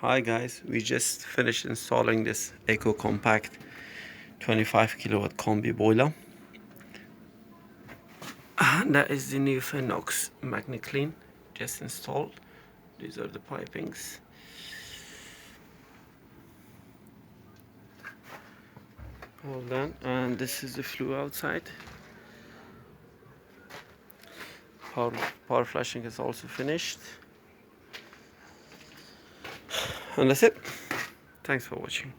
Hi guys, we just finished installing this Eco Compact 25 kilowatt Combi boiler. And that is the new Phenox Magnet Clean just installed. These are the pipings. All done, and this is the flue outside. Power flushing is also finished. And that's it. Thanks for watching.